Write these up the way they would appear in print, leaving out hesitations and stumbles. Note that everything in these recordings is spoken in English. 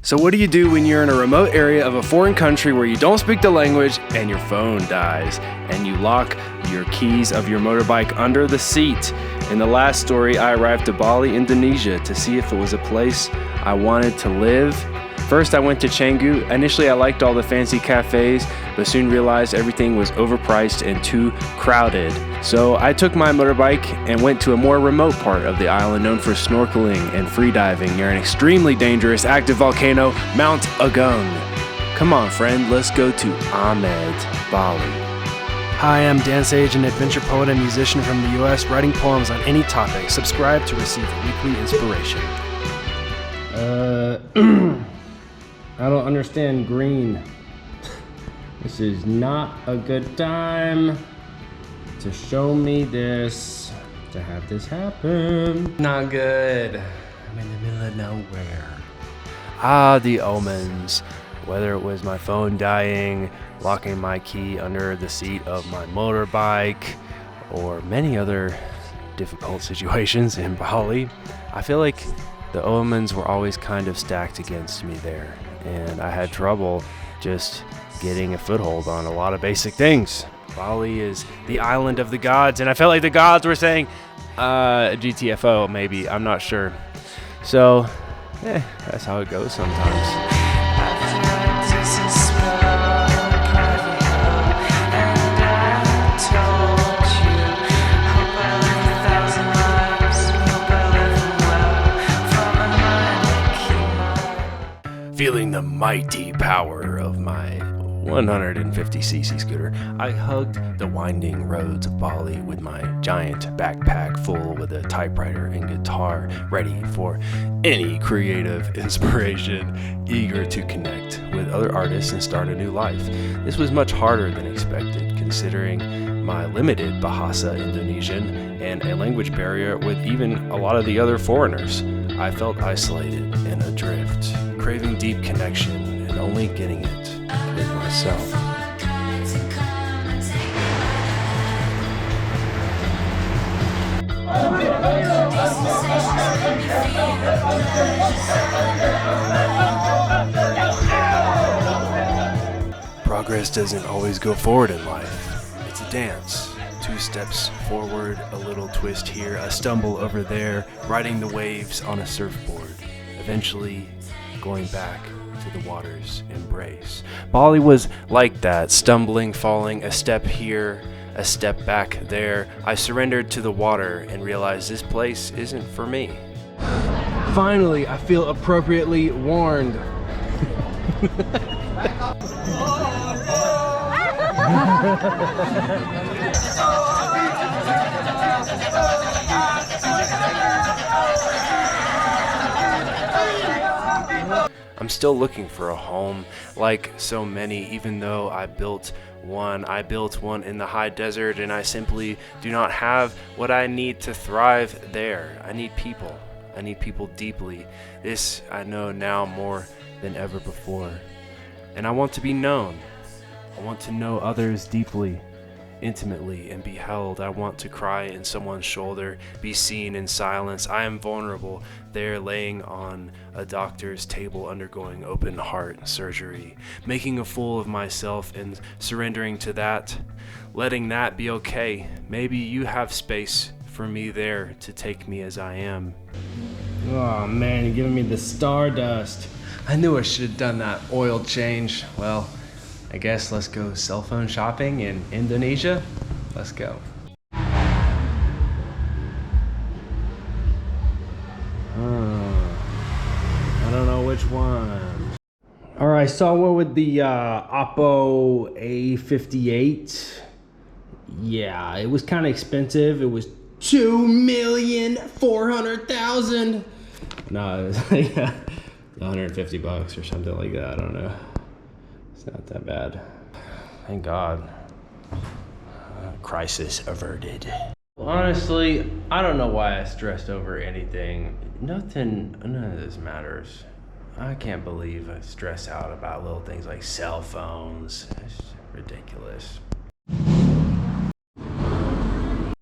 So what do you do when you're in a remote area of a foreign country where you don't speak the language and your phone dies and you lock your keys of your motorbike under the seat? In the last story, I arrived to Bali, Indonesia to see if it was a place I wanted to live. First, I went to Canggu. Initially, I liked all the fancy cafes, but soon realized everything was overpriced and too crowded. So I took my motorbike and went to a more remote part of the island known for snorkeling and freediving near an extremely dangerous active volcano, Mount Agung. Come on, friend, let's go to Ahmed, Bali. Hi, I'm Dan Sage, an adventure poet and musician from the US, writing poems on any topic. Subscribe to receive weekly inspiration. I don't understand green. This is not a good time to show me this, to have this happen. Not good. I'm in the middle of nowhere. Ah, the omens. Whether it was my phone dying, locking my key under the seat of my motorbike, or many other difficult situations in Bali, I feel like the omens were always kind of stacked against me there, and I had trouble just getting a foothold on a lot of basic things. Bali is the island of the gods, and I felt like the gods were saying, GTFO maybe, I'm not sure. So, that's how it goes sometimes. Feeling the mighty power of my 150cc scooter, I hugged the winding roads of Bali with my giant backpack full with a typewriter and guitar, ready for any creative inspiration, eager to connect with other artists and start a new life. This was much harder than expected, considering my limited Bahasa Indonesian and a language barrier with even a lot of the other foreigners. I felt isolated and adrift, craving deep connection and only getting it with myself. Progress doesn't always go forward in life. It's a dance. 2 steps forward, a little twist here, a stumble over there, riding the waves on a surfboard, eventually going back to the water's embrace. Bali was like that, stumbling, falling, a step here, a step back there. I surrendered to the water and realized this place isn't for me. Finally, I feel appropriately warned. I'm still looking for a home, like so many, even though I built one in the high desert, and I simply do not have what I need to thrive there. I need people deeply. This I know now more than ever before. And I want to be known. I want to know others deeply, intimately, and be held. I want to cry in someone's shoulder, be seen in silence. I am vulnerable, there laying on a doctor's table undergoing open heart surgery, making a fool of myself and surrendering to that, letting that be okay. Maybe you have space for me there to take me as I am. Oh man, you're giving me the stardust. I knew I should have done that oil change. Well, I guess let's go cell phone shopping in Indonesia. Let's go. I don't know which one. All right, I saw one with the Oppo A58. Yeah, it was kind of expensive. It was $2,400,000. No, it was like $150 or something like that. I don't know. It's not that bad. Thank God. Crisis averted. Honestly, I don't know why I stressed over anything. None of this matters. I can't believe I stress out about little things like cell phones. It's ridiculous.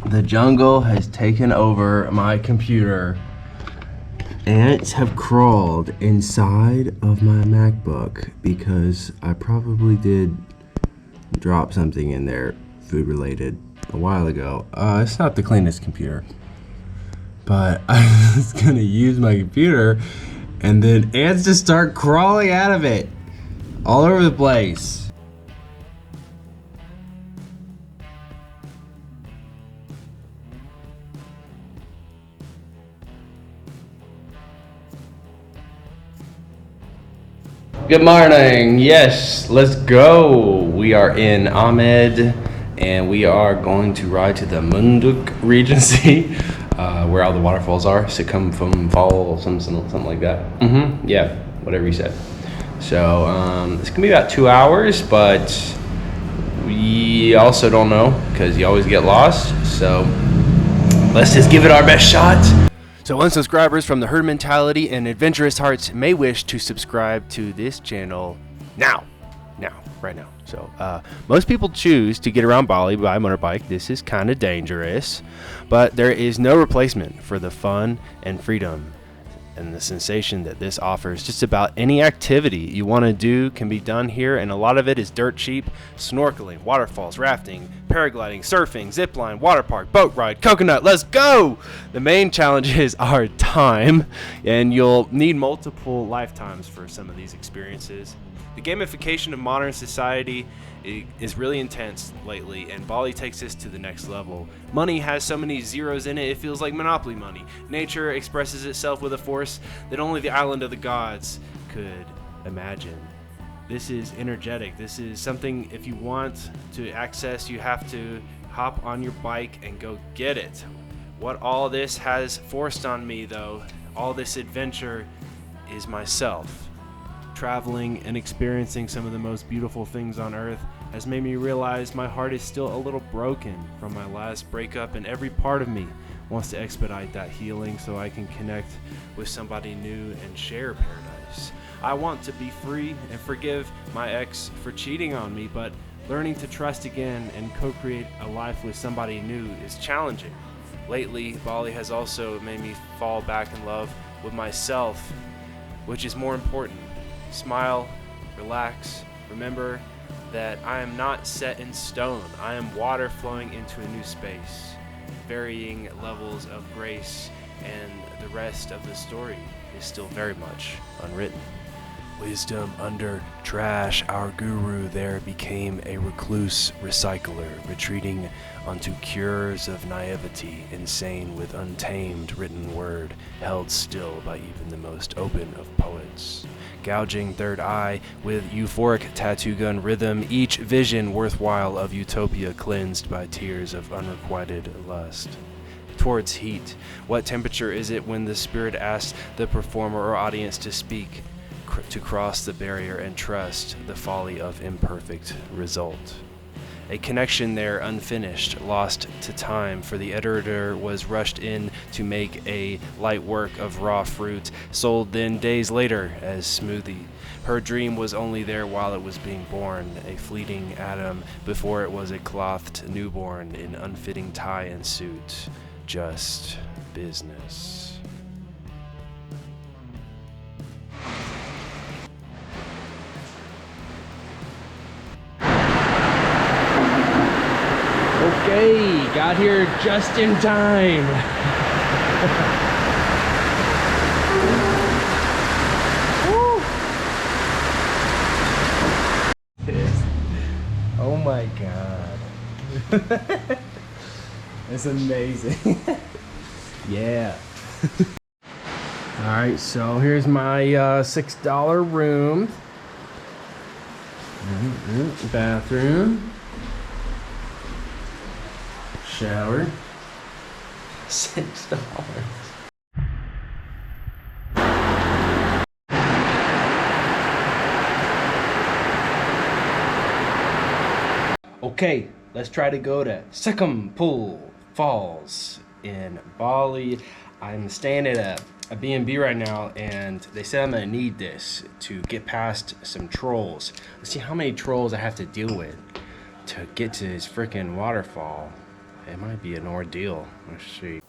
The jungle has taken over my computer. Ants have crawled inside of my MacBook because I probably did drop something in there, food related, a while ago. It's not the cleanest computer, but I was gonna use my computer and then ants just start crawling out of it all over the place. Good morning. Yes, let's go. We are in Ahmed and we are going to ride to the Munduk Regency, where all the waterfalls are. Sikum Fall, something like that. Yeah, whatever you said. So it's gonna be about 2 hours, but we also don't know because you always get lost. So let's just give it our best shot. So unsubscribers from the herd mentality and adventurous hearts may wish to subscribe to this channel right now. So most people choose to get around Bali by motorbike. This is kind of dangerous, but there is no replacement for the fun and freedom and the sensation that this offers. Just about any activity you want to do can be done here, and a lot of it is dirt cheap. Snorkeling, waterfalls, rafting, paragliding, surfing, zipline, water park, boat ride, coconut, let's go! The main challenges are time, and you'll need multiple lifetimes for some of these experiences. The gamification of modern society is really intense lately, and Bali takes this to the next level. Money has so many zeros in it, it feels like Monopoly money. Nature expresses itself with a force that only the island of the gods could imagine. This is energetic. This is something, if you want to access, you have to hop on your bike and go get it. What all this has forced on me, though, all this adventure, is myself. Traveling and experiencing some of the most beautiful things on earth has made me realize my heart is still a little broken from my last breakup, and every part of me wants to expedite that healing so I can connect with somebody new and share paradise. I want to be free and forgive my ex for cheating on me, but learning to trust again and co-create a life with somebody new is challenging. Lately, Bali has also made me fall back in love with myself, which is more important. Smile, relax, remember that I am not set in stone. I am water flowing into a new space, varying levels of grace, and the rest of the story is still very much unwritten. Wisdom under trash, our guru there became a recluse recycler, retreating onto cures of naivety, insane with untamed written word, held still by even the most open of poets. Gouging third eye with euphoric tattoo gun rhythm, each vision worthwhile of utopia cleansed by tears of unrequited lust. Towards heat, what temperature is it when the spirit asks the performer or audience to speak, to cross the barrier and trust the folly of imperfect result? A connection there unfinished, lost to time, for the editor was rushed in to make a light work of raw fruit, sold then days later as smoothie. Her dream was only there while it was being born, a fleeting atom before it was a clothed newborn in unfitting tie and suit. Just business. Okay, got here just in time. Woo. Oh my god. It's amazing. Yeah. Alright, so here's my $6 room. Bathroom. Shower. $6. Okay, let's try to go to Sikum Falls in Bali. I'm staying at a B&B right now, and they said I'm gonna need this to get past some trolls. Let's see how many trolls I have to deal with to get to this freaking waterfall. It might be an ordeal. Let's see.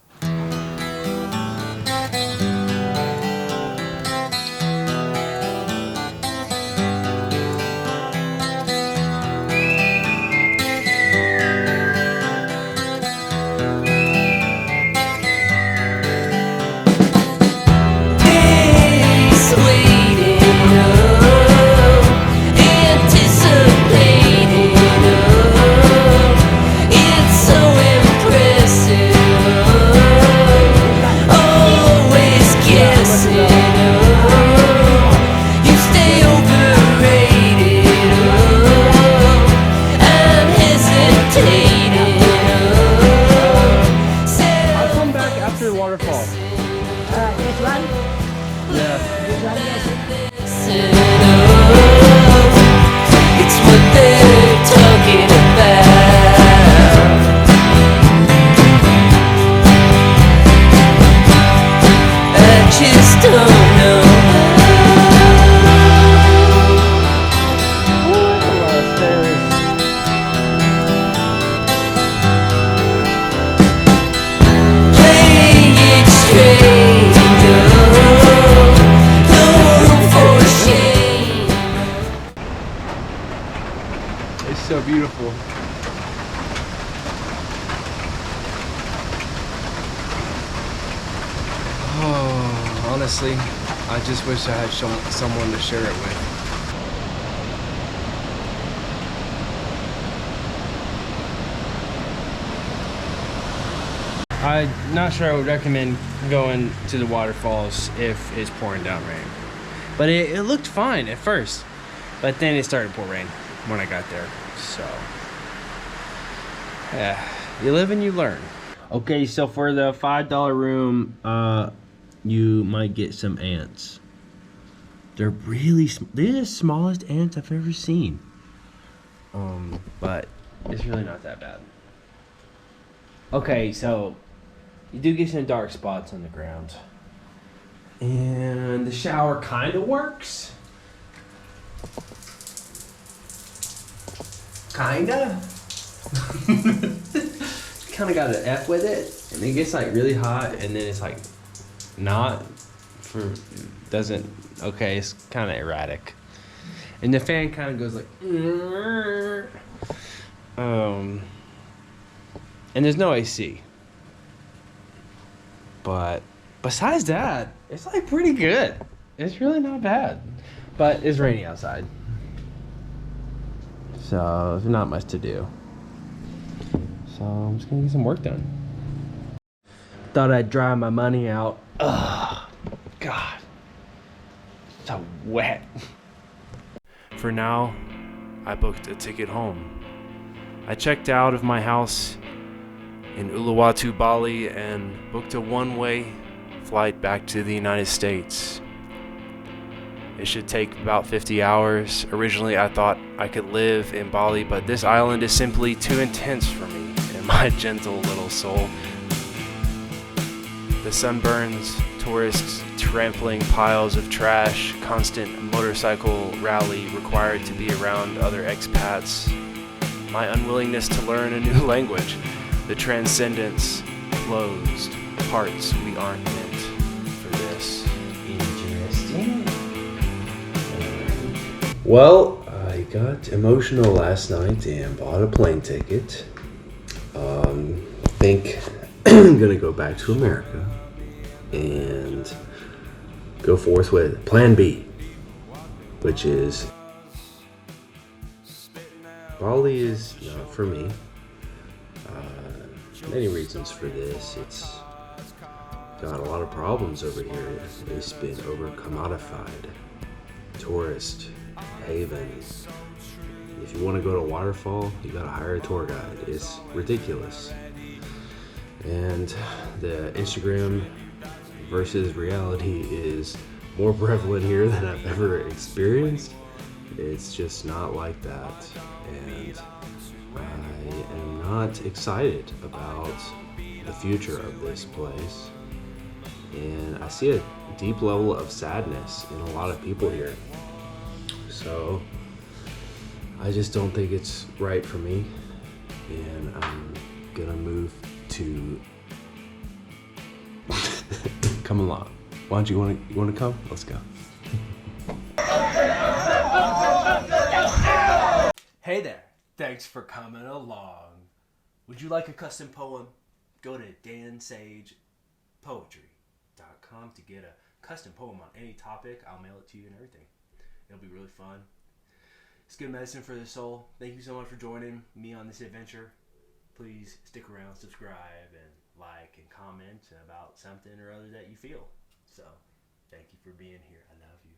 beautiful. Oh, honestly, I just wish I had someone to share it with. I'm not sure I would recommend going to the waterfalls if it's pouring down rain. But it looked fine at first. But then it started to pour rain when I got there. So, yeah, you live and you learn. Okay, so for the $5 room, you might get some ants. They're really they're the smallest ants I've ever seen. But it's really not that bad. Okay, so you do get some dark spots on the ground. And the shower kind of works. Kinda. Kind of got an F with it, and it gets like really hot, and then it's like not for doesn't. Okay, it's kind of erratic, and the fan kind of goes like. And there's no AC. But besides that, it's like pretty good. It's really not bad, but it's rainy outside. So there's not much to do. So I'm just gonna get some work done. Thought I'd dry my money out. Ugh, God, so wet. For now, I booked a ticket home. I checked out of my house in Uluwatu, Bali, and booked a one-way flight back to the United States. It should take about 50 hours. Originally, I thought I could live in Bali, but this island is simply too intense for me and my gentle little soul. The sunburns, tourists trampling piles of trash, constant motorcycle rally required to be around other expats, my unwillingness to learn a new language, the transcendence, closed parts we aren't meant for this. Interesting. Well, I got emotional last night and bought a plane ticket. I think I'm gonna go back to America and go forth with Plan B, which is Bali is not for me. Many reasons for this. It's got a lot of problems over here. It's been over commodified. Tourist haven. If you want to go to a waterfall, you gotta hire a tour guide. It's ridiculous. And the Instagram versus reality is more prevalent here than I've ever experienced. It's just not like that. And I am not excited about the future of this place. And I see a deep level of sadness in a lot of people here. So I just don't think it's right for me. And I'm gonna move to come along. Why don't you wanna come? Let's go. Hey there, thanks for coming along. Would you like a custom poem? Go to dansagepoetry.com to get a custom poem on any topic. I'll mail it to you and everything. It'll be really fun. It's good medicine for the soul. Thank you so much for joining me on this adventure. Please stick around, subscribe, and like and comment about something or other that you feel. So, thank you for being here. I love you.